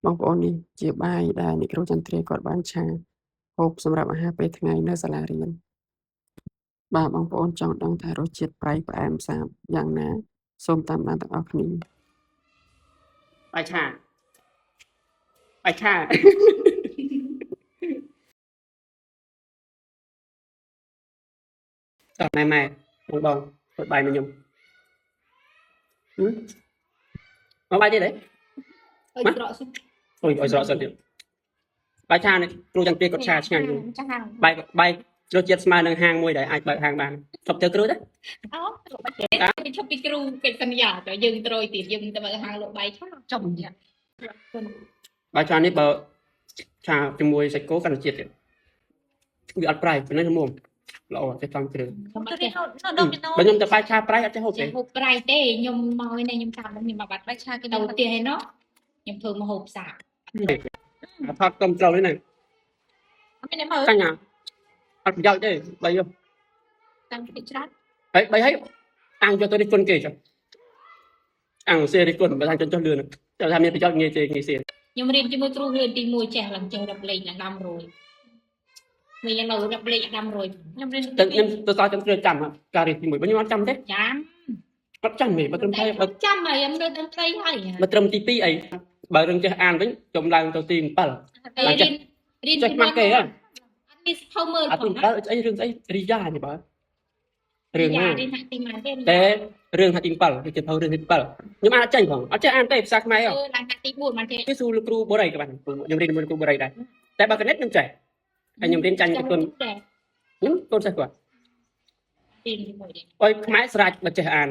បងប្អូននេះជាបាយដែលអ្នកគ្រូចន្ទ្រាគាត់បានឆាហូបសម្រាប់អាហារពេលថ្ងៃនៅសាលារៀនបាទបងប្អូនចង់ដឹងថារសជាតិប្រៃផ្អែមសាបយ៉ាងណាសូមតាមដានទាំងអស់គ្នាបាយឆាតណែម៉ែបងធ្វើបាយមកខ្ញុំមកបាយទៀតទេអុយស្រកសិនអុយស្រកសិនទៀតបាយឆានេះគ្រូចន្ទ្រាគាត់ឆាឆ្ងាញ់បាយរសជាតិស្មើនឹងហាងមួយដែលអាចបើកហាងបានឈប់ទៅគ្រូទេអូគេឈប់ពីគ្រូកិច្ចសន្យាតែយើងត្រួយទៀតយើងទៅបើកហាងលក់បាយឆាចំទៀតបាយឆានេះបើឆាជាមួយសាច់គោកាន់តែជាតិទៀតវាអត់ប្រៃប៉ុន្តែល្មមល្អចេះចំជ្រៅបើខ្ញុំទៅបាយឆាប្រៃអត់ចេះហូបទេហូបប្រៃទេខ្ញុំមកនេះខ្ញុំតាមខ្ញុំមកបាត់បាយឆាគេទៅផ្ទះឯណោះខ្ញុំធ្វើមកហូបសាថតកំត្រូវនេះណាអត់មានមើលកាញ់អត់ប្រយោជន៍ទេបីយកតាំងពីច្រើនបីហើយអាំងយកទៅរិះគន់គេចុះអាំងសេរិះគន់បើថាចុះលឿនតែថាមានប្រយោជន៍ងាយទេងាយសៀខ្ញុំរៀនជាមួយគ្រូរៀនទី1ចេះឡើងចេះរាប់លេខឡើង10 100មាននៅរាប់លេខ10 100ខ្ញុំរៀនខ្ញុំទៅសល់ចាំគ្រាចាំការរៀនទី1បើខ្ញុំអត់ចាំទេចាំអត់ចាំទេបើត្រឹមតែបើចាំហើយខ្ញុំនៅត្រឹម3ហើយបើត្រឹមទី2អីបើរឿងចេះអានវិញចំឡើងទៅទី7រៀនចេះមកគេហ៎ពីសភៅមើលផងអត់អីរឿងស្អីរីយ៉ានេះបើរឿងណារៀនហាក់ទីម៉ានទេតែរឿងហាក់ទី7គេភៅរឿងទី7ខ្ញុំអានអត់ចាញ់ផងអត់ចេះអានទេភាសាខ្មែរហ៎ឡើងហាក់ទី4មកទេគេសួរលោកគ្រូបរិយក៏បានខ្ញុំរៀនជាមួយលោកគ្រូបរិយដែរតែបើកណិតខ្ញុំចេះហើយខ្ញុំរៀនចាញ់គុណកូនសិស្សគាត់រៀនជាមួយដែរអុយខ្មែរស្រាច់បើចេះអាន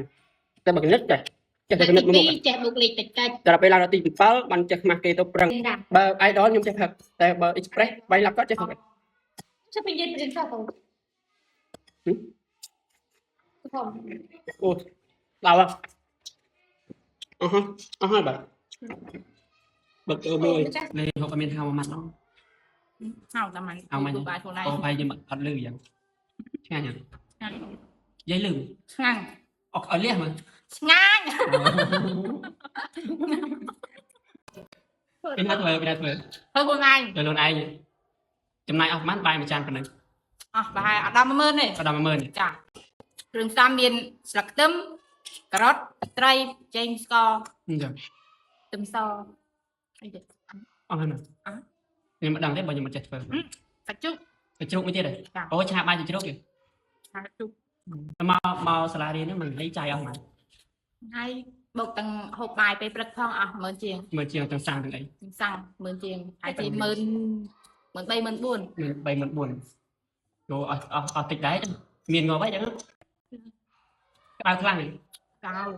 តែបើកណិតចេះតែកណិតមកចេះបូកលេខតិចតិចតែដល់ពេលឡើងដល់ទី7បានចេះខ្មាស់គេទៅប្រឹងបើ idol ខ្ញុំចេះផឹកតែបើ express បាយឡាប់គាត់ចេះផឹកจะไปยืนเป็นข้าวโอ้เราอะแบบเลยเขาก็มีทางมันเนาะเอาแต่มันเอามันเอาไปยังแบบพัดลือยังใช่ยังยัยลืมงั่งออกเอาเรียกมันงั่งเป็นนัดเลยเฮ้ยคนไงเดี๋ยวโดนไอจำนายเอามันไปมาจานคนหนึ่งไปเอาดำมาเมินนี่เอาดำมาเมินจ้ะเรื่องซ้ำเย็นสลักตึ้มกระรดไตรเจนสกอร์ตึ้มซอไอเด็กอ๋อเหรอนี่มันดังได้บ่ยังมันจะเปิดกระจุกไม่ใช่เลยโอ้ชาบ้านจะจุกอยู่ชาจุกมาสลาเรียนนี่มันlấyใจเอาไหมให้บอกตั้งหกใบไปประคองเหมือนเจียงตั้งสั่งตั้งไหนสั่งเหมือนเจียงไอจีเหมือนใบเหมือนบุญđồ ở tịch đấy miền ngồi vậy chứ cao khăn này cao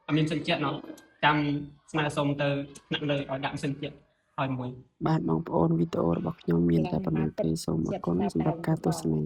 miền sân chết nó trăm mà sông từ nặng lời ở đạm sân chết hỏi mùi bạn mong ôn videoរបស់ខ្ញុំមានតែប៉ុណ្្នឹងទេសូមអរគុណសម្រាប់ការទស្សនា